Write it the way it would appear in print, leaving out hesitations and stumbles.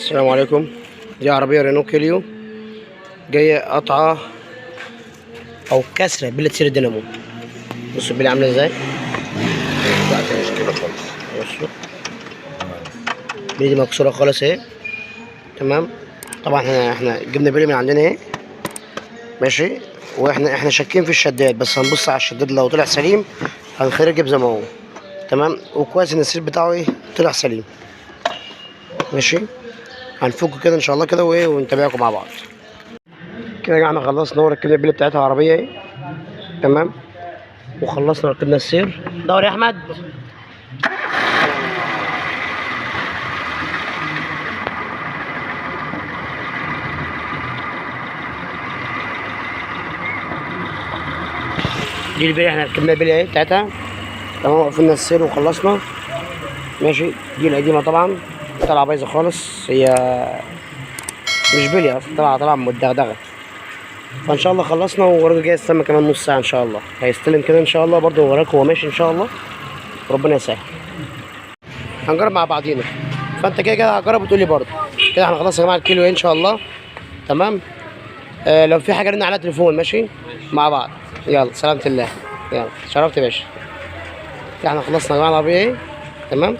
السلام عليكم. دي عربية رينو كيليو جاية قطعة أو كسرة بلة سير الدينامو. بصوا البلة عاملة ازاي. مش كده خالص. بصوا البلة دي مكسورة خالص اهي. تمام. طبعا احنا جبنا بلة من عندنا اهي. ماشي. واحنا شاكين في الشداد، بس هنبص على الشداد لو طلع سليم هنخرجه زي ما هو. تمام. وكويس ان السير بتاعه ايه طلع سليم. ماشي. هنفكه كده ان شاء الله كده وايه ونتابعكم مع بعض. كده احنا خلصنا وركبنا البلة بتاعتها عربية اهي. تمام. وخلصنا ركبنا السير. دور يا احمد. دي البلية احنا ركبنا البلية اهي بتاعتها. تمام. وقفلنا السير وخلصنا. ماشي. دي القديمة طبعا طالعة بايظة خالص، هي مش بلية اصلا، طالعة متدغدغة. فان شاء الله خلصنا والراجل جاي يستلم كمان نص ساعة ان شاء الله، هيستلم كده ان شاء الله برضه وراك وهو ماشي ان شاء الله. ربنا يسهل. هنجرب مع بعضينا، فانت كده كده هجرب وتقول لي برضه. كده احنا خلاص يا جماعة الكيلو ان شاء الله. تمام. لو في حاجة رن على تليفون. ماشي مع بعض. يلا سلامة الله. يلا شرفت يا باشا. احنا خلصنا يا جماعة العربية اهي. تمام.